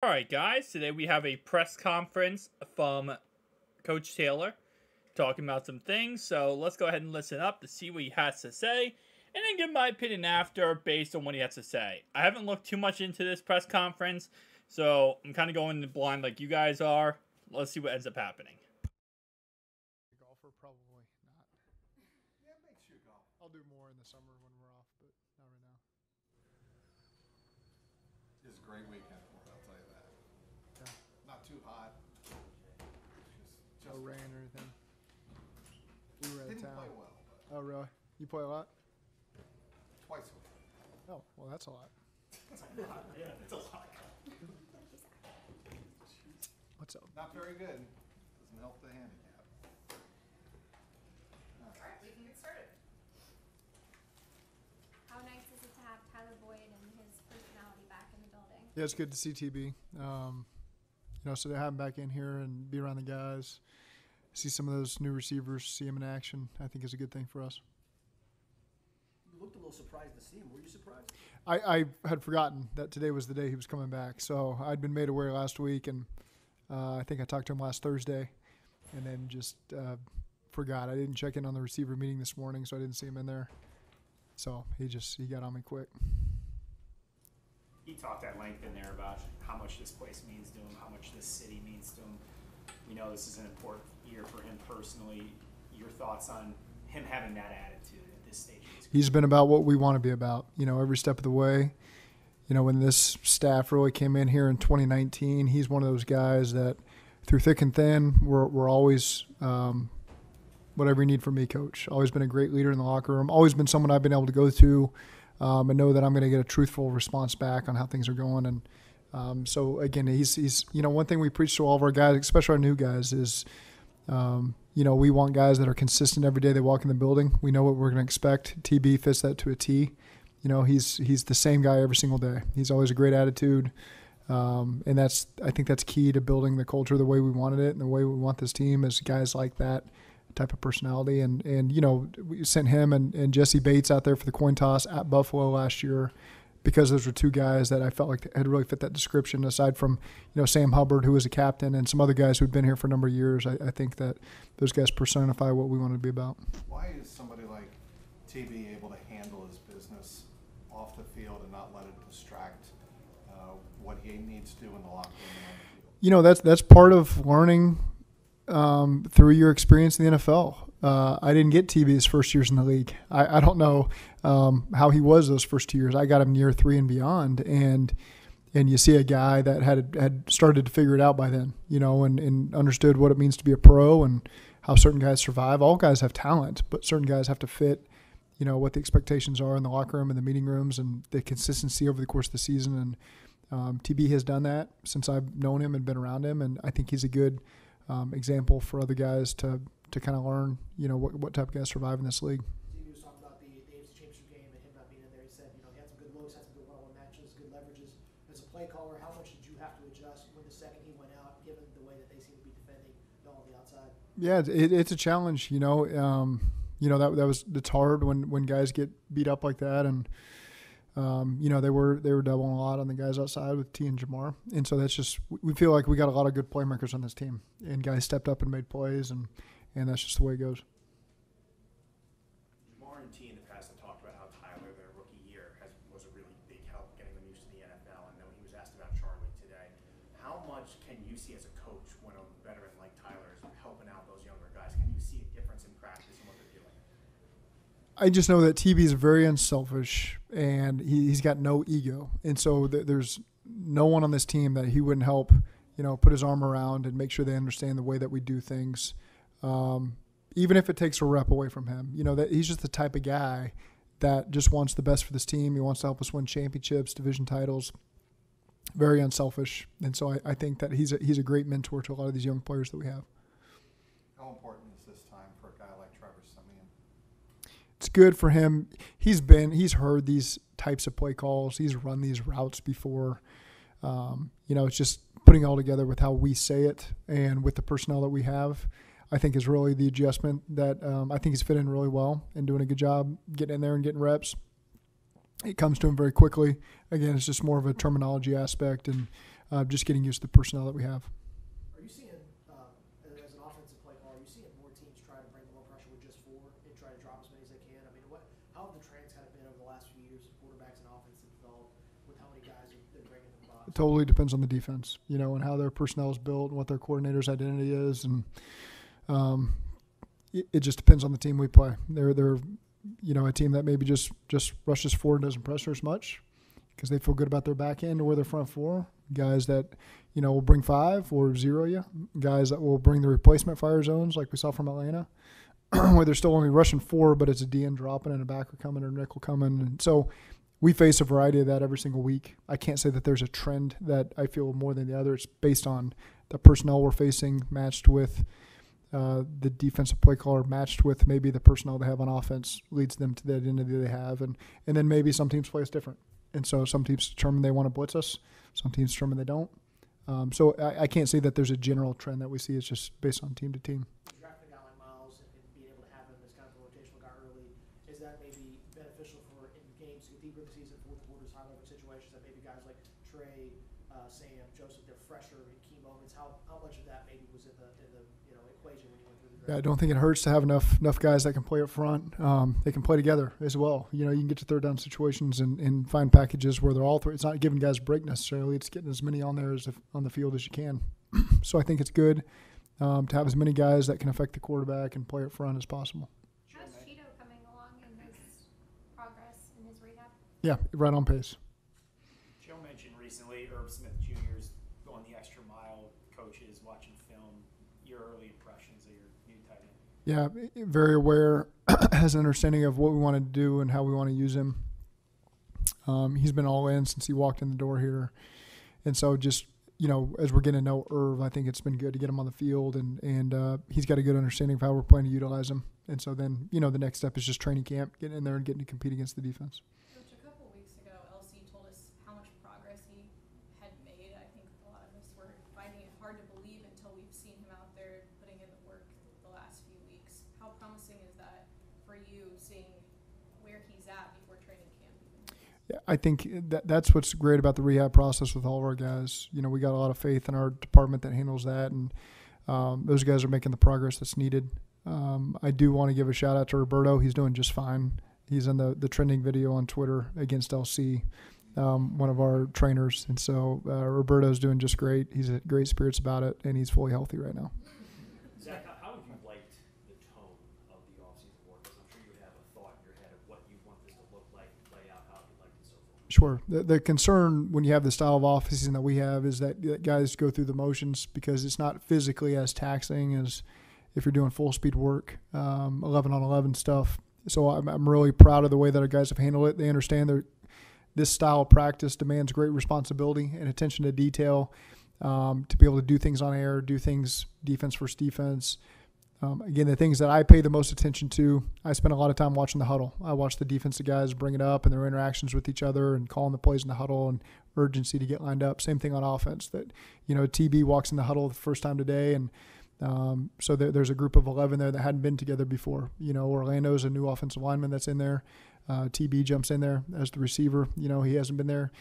All right, guys. Today we have a press conference from Coach Taylor talking about some things. So let's go ahead and listen up to see what he has to say and then give my opinion after based on what he has to say. I haven't looked too much into this press conference, so I'm kind of going in blind like you guys are. Let's see what ends up happening. Golfer, probably not. Yeah, it makes you a golfer. I'll do more in the summer when we're off, but not right now. It's a great weekend for it, I'll tell you that. Yeah. Not too hot. No rain or anything. We were out of Didn't town. play well, but Oh, really? You play a lot? twice a week. Oh, well, that's a lot. Yeah, it's a lot. What's up? Not very good. Doesn't help the handicap. All right, we can get started. How nice is it to have Tyler Boyd and his personality back in the building? Yeah, it's good to see TB. So to have him back in here and be around the guys, see some of those new receivers, see him in action, I think is a good thing for us. You looked a little surprised to see him. Were you surprised? I had forgotten that today was the day he was coming back. So I'd been made aware last week, and I think I talked to him last Thursday, and then just forgot. I didn't check in on the receiver meeting this morning, so I didn't see him in there. So he got on me quick. He talked at length in there about how much this place means to him, how much this city means to him. We know this is an important year for him personally. Your thoughts on him having that attitude at this stage of his career? He's been about what we want to be about, every step of the way. When this staff really came in here in 2019, he's one of those guys that through thick and thin, we're always whatever you need from me, coach. Always been a great leader in the locker room. Always been someone I've been able to go to and know that I'm going to get a truthful response back on how things are going. And so, again, he's one thing we preach to all of our guys, especially our new guys, is we want guys that are consistent every day they walk in the building. We know what we're going to expect. TB fits that to a T. He's the same guy every single day. He's always a great attitude. And I think that's key to building the culture the way we wanted it and the way we want this team is guys like that type of personality. And we sent him and Jesse Bates out there for the coin toss at Buffalo last year because those were two guys that I felt like had really fit that description aside from, Sam Hubbard, who was a captain, and some other guys who'd been here for a number of years. I think that those guys personify what we want to be about. Why is somebody like TB able to handle his business off the field and not let it distract what he needs to do in the locker room and on the field? That's part of learning through your experience in the NFL. I didn't get TB's first years in the league. I don't know how he was those first 2 years. I got him year 3 and beyond, and you see a guy that had started to figure it out by then, and understood what it means to be a pro and how certain guys survive. All guys have talent, but certain guys have to fit, what the expectations are in the locker room and the meeting rooms and the consistency over the course of the season. And TB has done that since I've known him and been around him, and I think he's a good example for other guys to kind of learn, what type of guys survive in this league. He was talking about the AFC Championship game and him not being in there. He said, he had some good looks, had some good one-on-one matches, good leverages. As a play caller, how much did you have to adjust when the second he went out, given the way that they seem to be defending y'all on the outside? Yeah, it's a challenge, it's hard when guys get beat up like that, and they were doubling a lot on the guys outside with T and Jamar, and so that's just we feel like we got a lot of good playmakers on this team, and guys stepped up and made plays, and that's just the way it goes. Jamar and T in the past have talked about how Tyler, their rookie year, was a really big help getting them used to the NFL, and then he was asked about Charlie today. How much can you see as a coach when a veteran like Tyler is helping out those younger guys? Can you see a difference in practice and what they're doing? I just know that TB is very unselfish, and he's got no ego. And so there's no one on this team that he wouldn't help, put his arm around and make sure they understand the way that we do things, even if it takes a rep away from him. That he's just the type of guy that just wants the best for this team. He wants to help us win championships, division titles, very unselfish. And so I think that he's a great mentor to a lot of these young players that we have. How important is this time for a guy like Trevor Siemian? It's good for him. He's heard these types of play calls. He's run these routes before. It's just putting it all together with how we say it and with the personnel that we have, I think is really the adjustment that I think he's fit in really well and doing a good job getting in there and getting reps. It comes to him very quickly. Again, it's just more of a terminology aspect and just getting used to the personnel that we have. Are you seeing, as an offensive play caller, are you seeing more teams try to bring more pressure with just 4 and try to drop as many as they can? I mean, how have the trends kind of been over the last few years of quarterbacks and offense have developed with how many guys they're bringing in the box? It totally depends on the defense, and how their personnel is built and what their coordinator's identity is, and it just depends on the team we play. They're a team that maybe just rushes forward and doesn't pressure as much because they feel good about their back end or their front 4. Guys that will bring 5 or 0 you. Guys that will bring the replacement fire zones like we saw from Atlanta, where they're still only rushing 4, but it's a DN dropping and a backer coming or a nickel coming. And so we face a variety of that every single week. I can't say that there's a trend that I feel more than the other. It's based on the personnel we're facing matched with the defensive play caller, matched with maybe the personnel they have on offense leads them to the identity they have. And then maybe some teams play us different. And so some teams determine they want to blitz us. Some teams determine they don't. So I can't say that there's a general trend that we see. It's just based on team to team. Drafting a guy like Miles and being able to have him as kind of a rotational guy early, is that maybe beneficial for in games deeper in the season, fourth quarters, high level situations that maybe guys like Trey, Sam, Joseph, they're fresher in key moments? How much of that maybe was in the equation when you went through the draft? Yeah, I don't think it hurts to have enough guys that can play up front. They can play together as well. You can get to third down situations and find packages where they're all three. It's not giving guys a break necessarily. It's getting as many on there on the field as you can. So I think it's good to have as many guys that can affect the quarterback and play up front as possible. How's Cheeto coming along in his progress in his rehab? Yeah, right on pace. Joe mentioned recently Herb Smith Jr.'s going the extra mile, coaches, watching film, your early impressions of your new tight end. Yeah, very aware, has an understanding of what we want to do and how we want to use him. He's been all in since he walked in the door here. And so just, as we're getting to know Irv, I think it's been good to get him on the field, and he's got a good understanding of how we're planning to utilize him. And so then, the next step is just training camp, getting in there and getting to compete against the defense. Coach, a couple weeks ago, LC told us how much progress he had made. I think a lot of us were finding it hard to believe until we've seen him out there putting in the work the last few weeks. How promising is that for you, seeing where he's at before training camp even? Yeah, I think that's what's great about the rehab process with all of our guys. We got a lot of faith in our department that handles that, and those guys are making the progress that's needed. I do want to give a shout out to Roberto. He's doing just fine. He's in the trending video on Twitter against LC, one of our trainers. And so Roberto's doing just great. He's in great spirits about it, and he's fully healthy right now. Zach, how have you liked the tone of the offseason work? Because I'm sure you have a thought in your head of what you want this to look like, play out, how you like it so far. Sure. The concern when you have the style of offseason that we have is that guys go through the motions because it's not physically as taxing as if you're doing full speed work, 11 on 11 stuff. So I'm really proud of the way that our guys have handled it. They understand this style of practice demands great responsibility and attention to detail, to be able to do things on air, do things defense versus defense. Again, the things that I pay the most attention to, I spend a lot of time watching the huddle. I watch the defensive guys bring it up and their interactions with each other and calling the plays in the huddle and urgency to get lined up. Same thing on offense. That TB walks in the huddle the first time today, and so there's a group of 11 there that hadn't been together before. Orlando's a new offensive lineman that's in there. TB jumps in there as the receiver. He hasn't been there.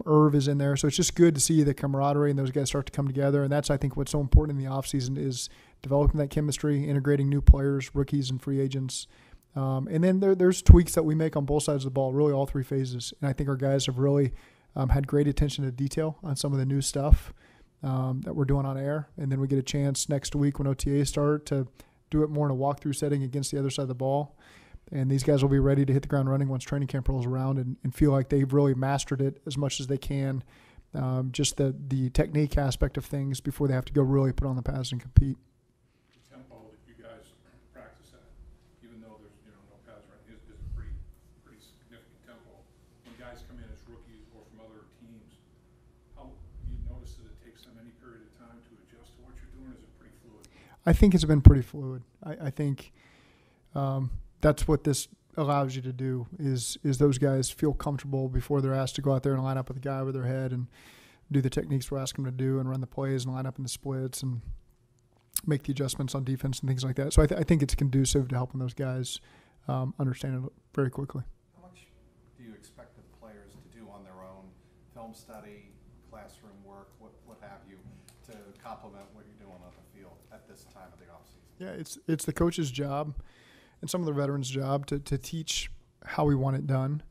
Irv is in there. So it's just good to see the camaraderie and those guys start to come together. And that's, I think, what's so important in the offseason is developing that chemistry, integrating new players, rookies and free agents. And then there's tweaks that we make on both sides of the ball, really all three phases. And I think our guys have really had great attention to detail on some of the new stuff that we're doing on air. And then we get a chance next week when OTAs start to do it more in a walkthrough setting against the other side of the ball. And these guys will be ready to hit the ground running once training camp rolls around and feel like they've really mastered it as much as they can, just the technique aspect of things before they have to go really put on the pads and compete. The tempo that you guys practice at, even though there's no pads running, is a pretty significant tempo. When guys come in as rookies or from other teams, how do you notice that it takes them any period of time to adjust to what you're doing? Or is it pretty fluid? I think it's been pretty fluid. I think that's what this allows you to do is those guys feel comfortable before they're asked to go out there and line up with a guy over their head and do the techniques we're asking them to do and run the plays and line up in the splits and make the adjustments on defense and things like that. So I think it's conducive to helping those guys understand it very quickly. How much do you expect the players to do on their own? Film study, classroom work? have you, to complement what you're doing on the field at this time of the offseason? Yeah, it's the coach's job and some of the veterans' job to teach how we want it done.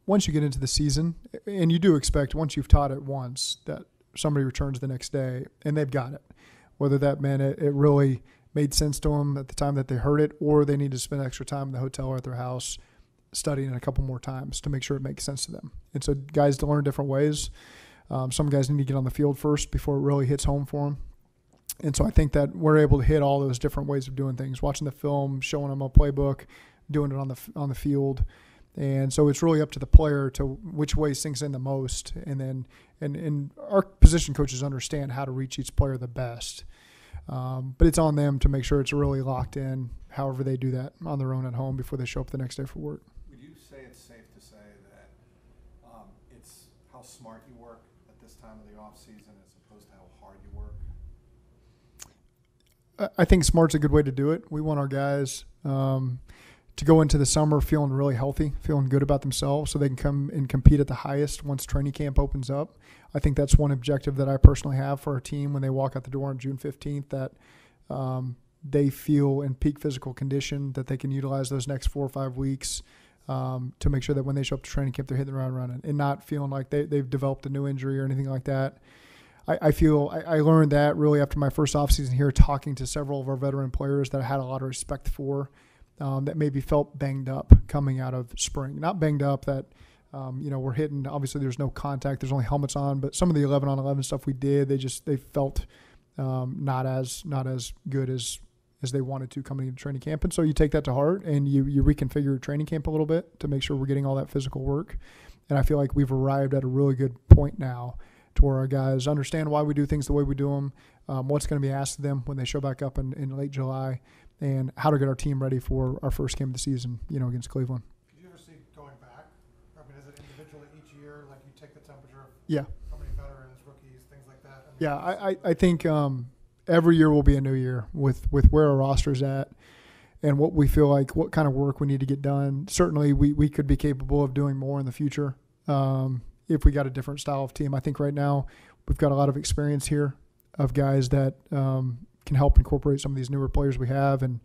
Once you get into the season, and you do expect once you've taught it once that somebody returns the next day and they've got it, whether that meant it really made sense to them at the time that they heard it, or they need to spend extra time in the hotel or at their house studying it a couple more times to make sure it makes sense to them. And so guys to learn different ways. Some guys need to get on the field first before it really hits home for them. And so I think that we're able to hit all those different ways of doing things, watching the film, showing them a playbook, doing it on the field. And so it's really up to the player to which way sinks in the most. And then and our position coaches understand how to reach each player the best. But it's on them to make sure it's really locked in, however they do that on their own at home before they show up the next day for work. Would you say it's safe to say that it's how smart you work at this time of the offseason as opposed to how hard you work? I think smart's a good way to do it. We want our guys to go into the summer feeling really healthy, feeling good about themselves so they can come and compete at the highest once training camp opens up. I think that's one objective that I personally have for our team when they walk out the door on June 15th, that they feel in peak physical condition, that they can utilize those next 4 or 5 weeks to make sure that when they show up to training camp, they're hitting the ground running and not feeling like they've developed a new injury or anything like that. I feel I learned that really after my first offseason here, talking to several of our veteran players that I had a lot of respect for, that maybe felt banged up coming out of spring. Not banged up that, we're hitting, obviously there's no contact, there's only helmets on, but some of the 11-on-11 stuff we did, they felt not as good as they wanted to coming into training camp. And so you take that to heart and you reconfigure your training camp a little bit to make sure we're getting all that physical work. And I feel like we've arrived at a really good point now to where our guys understand why we do things the way we do them, what's going to be asked of them when they show back up in late July, and how to get our team ready for our first game of the season, against Cleveland. Could you ever see going back? I mean, is it individually each year, like you take the temperature of Yeah. how many veterans, rookies, things like that? And Yeah, I think every year will be a new year with where our roster's at and what we feel like, what kind of work we need to get done. Certainly we could be capable of doing more in the future if we got a different style of team. I think right now we've got a lot of experience here of guys that can help incorporate some of these newer players we have, and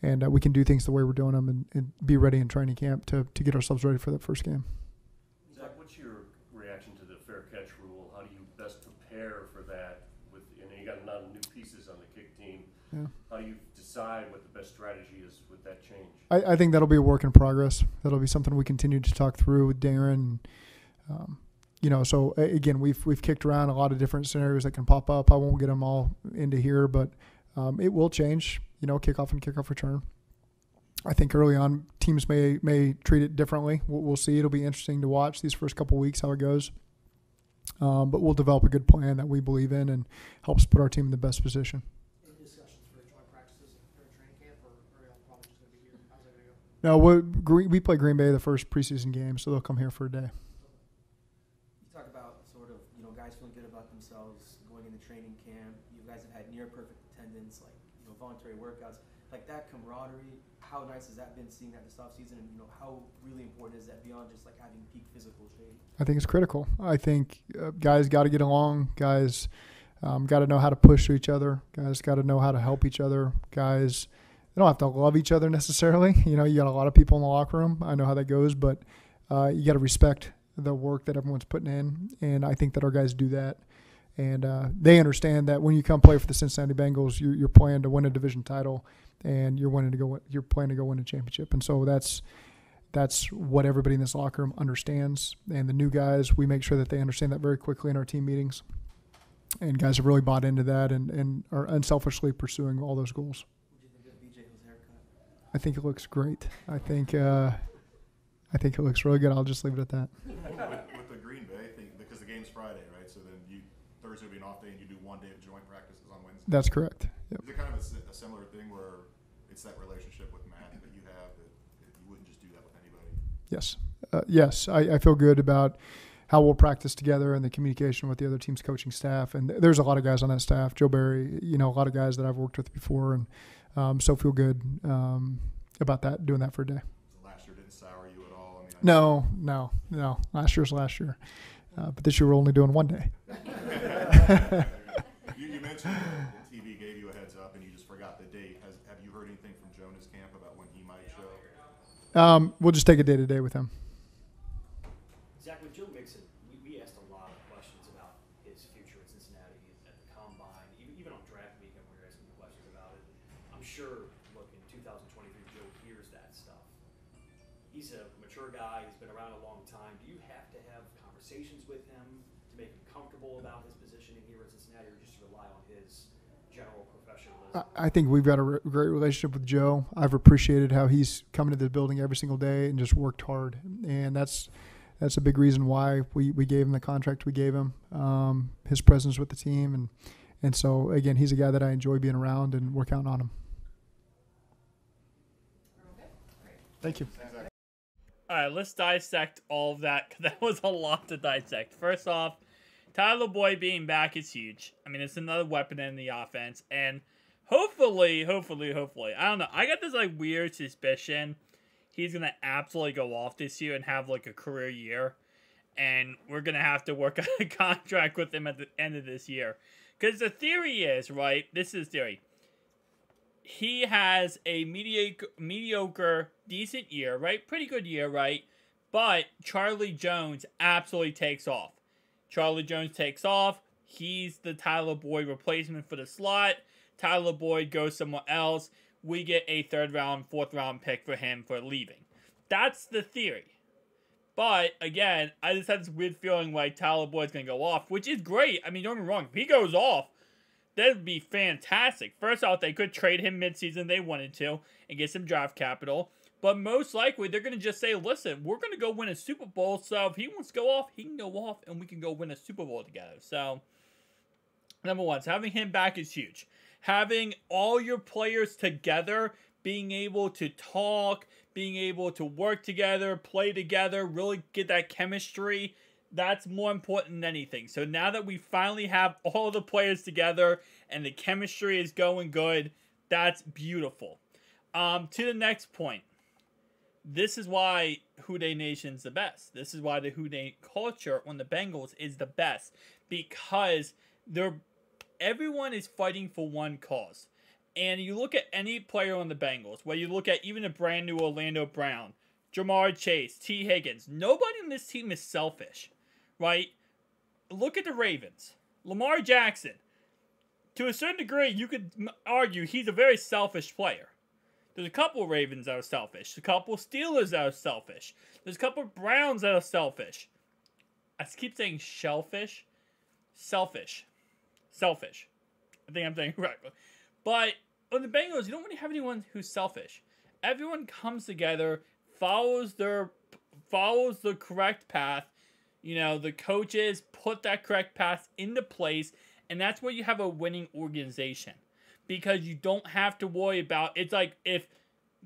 we can do things the way we're doing them and be ready in training camp to get ourselves ready for that first game. Zach, what's your reaction to the fair catch rule? How do you best prepare for that? You got a lot of new pieces on the kick team. Yeah. How do you decide what the best strategy is with that change? I think that'll be a work in progress. That'll be something we continue to talk through with Darren. So again, we've kicked around a lot of different scenarios that can pop up. I won't get them all into here, but it will change. Kickoff and kickoff return. I think early on teams may treat it differently. We'll see. It'll be interesting to watch these first couple weeks how it goes. But we'll develop a good plan that we believe in and helps put our team in the best position. Any discussions for joint practices during training camp, or are y'all probably just going to be here? How's that going to go? No, we play Green Bay the first preseason game, so they'll come here for a day. You talk about sort of, guys feeling good about themselves going into training camp. You guys have had near perfect attendance, voluntary workouts, like that camaraderie. How nice has that been seeing that this offseason, and how really important is that beyond just like having peak physical shape? I think it's critical. I think guys got to get along. Guys got to know how to push each other. Guys got to know how to help each other. Guys, they don't have to love each other necessarily. You got a lot of people in the locker room. I know how that goes, but you got to respect the work that everyone's putting in, and I think that our guys do that. And they understand that when you come play for the Cincinnati Bengals, you're playing to win a division title, and you're playing to go win a championship. And so that's what everybody in this locker room understands. And the new guys, we make sure that they understand that very quickly in our team meetings. And guys have really bought into that and are unselfishly pursuing all those goals. What do you think of BJ's haircut? I think it looks great. I think it looks really good. I'll just leave it at that. With the Green Bay thing, because the game's Friday, right? So then Thursday will be an off day, and you do 1 day of joint practices on Wednesday. That's correct. Yep. Is it kind of a similar thing where it's that relationship with Matt that you have that you wouldn't just do that with anybody? Yes. Yes. I feel good about how we'll practice together and the communication with the other team's coaching staff. And there's a lot of guys on that staff. Joe Barry, a lot of guys that I've worked with before, and so feel good about that, doing that for a day. So last year didn't sour you at all? No. Last year's last year. But this year we're only doing 1 day. You mentioned that the TV gave you a heads up and you just forgot the date. Have you heard anything from Jonah's camp about when he might show? We'll just take it day to day with him. Zach, with Joe Mixon, we asked a lot of questions about his future at Cincinnati at the Combine, even on draft weekend we were asking questions about it. I'm sure, look, in 2023, Joe hears that stuff. He's a mature guy. He's been around a long time. Do you have to have conversations with him to make him comfortable about his positioning here at Cincinnati, or just rely on his general professionalism? I think we've got a great relationship with Joe. I've appreciated how he's come into the building every single day and just worked hard. And that's a big reason why we gave him the contract we gave him, his presence with the team. And so, again, he's a guy that I enjoy being around, and we're counting on him. Thank you. All right, let's dissect all of that, because that was a lot to dissect. First off, Tyler Boyd being back is huge. I mean, it's another weapon in the offense, and hopefully, I don't know, I got this, like, weird suspicion he's going to absolutely go off this year and have, like, a career year, and we're going to have to work out a contract with him at the end of this year. Because the theory is, right, this is theory, he has a mediocre, decent year, right, pretty good year, right, but Charlie Jones absolutely takes off. Charlie Jones takes off. He's the Tyler Boyd replacement for the slot. Tyler Boyd goes somewhere else. We get a 3rd round, 4th round pick for him for leaving. That's the theory. But, again, I just have this weird feeling like Tyler Boyd's going to go off, which is great. I mean, don't get me wrong. If he goes off, that would be fantastic. First off, they could trade him midseason they wanted to and get some draft capital. But most likely, they're going to just say, listen, we're going to go win a Super Bowl. So if he wants to go off, he can go off, and we can go win a Super Bowl together. So, number one, so having him back is huge. Having all your players together, being able to talk, being able to work together, play together, really get that chemistry, that's more important than anything. So now that we finally have all the players together and the chemistry is going good, that's beautiful. To the next point. This is why Houday Nation's the best. This is why the Houday culture on the Bengals is the best. Because everyone is fighting for one cause. And you look at any player on the Bengals, where you look at even a brand new Orlando Brown, Jamar Chase, T. Higgins, nobody on this team is selfish, right? Look at the Ravens. Lamar Jackson, to a certain degree, you could argue he's a very selfish player. There's a couple of Ravens that are selfish. A couple of Steelers that are selfish. There's a couple of Browns that are selfish. I keep saying shellfish. Selfish. I think I'm saying it correctly. But on the Bengals, you don't really have anyone who's selfish. Everyone comes together, follows the correct path. You know, the coaches put that correct path into place, and that's where you have a winning organization. Because you don't have to worry about, it's like if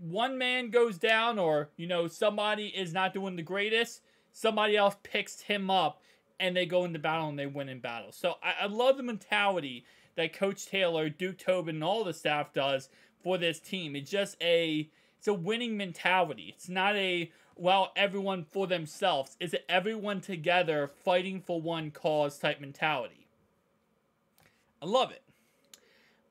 one man goes down or, you know, somebody is not doing the greatest, somebody else picks him up and they go into battle and they win in battle. So I love the mentality that Coach Taylor, Duke Tobin, and all the staff does for this team. It's just it's a winning mentality. It's not everyone for themselves. It's everyone together fighting for one cause type mentality. I love it.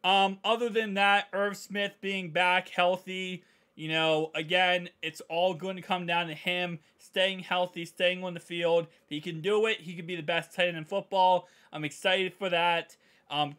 Other than that, Irv Smith being back healthy, you know, again, it's all going to come down to him staying healthy, staying on the field. If he can do it, he could be the best tight end in football. I'm excited for that.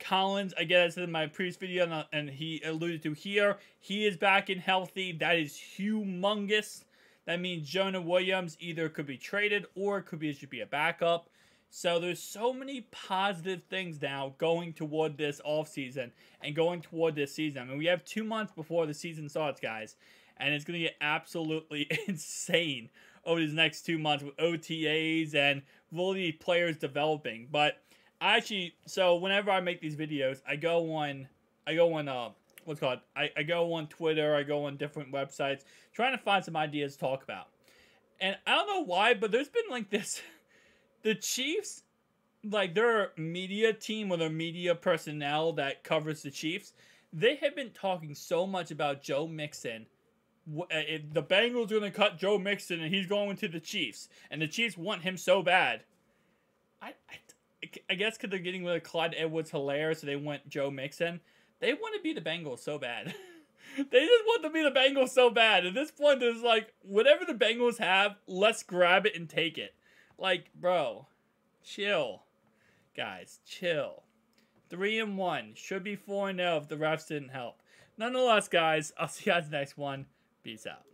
Collins, again, as I said in my previous video, and he alluded to here, he is back and healthy. That is humongous. That means Jonah Williams either could be traded or it should be a backup. So there's so many positive things now going toward this offseason and going toward this season. I mean, we have 2 months before the season starts, guys, and it's going to get absolutely insane over these next 2 months with OTAs and really players developing. But so whenever I make these videos, I go on Twitter, I go on different websites, trying to find some ideas to talk about. And I don't know why, but there's been like this... The Chiefs, like their media team or their media personnel that covers the Chiefs, they have been talking so much about Joe Mixon. If the Bengals are going to cut Joe Mixon and he's going to the Chiefs, and the Chiefs want him so bad. I guess because they're getting rid of Clyde Edwards-Helaire, so they went Joe Mixon. They want to be the Bengals so bad. They just want to be the Bengals so bad. At this point, there's like, whatever the Bengals have, let's grab it and take it. Like, bro, chill. Guys, chill. 3-1. Should be 4-0 if the refs didn't help. Nonetheless, guys, I'll see you guys next one. Peace out.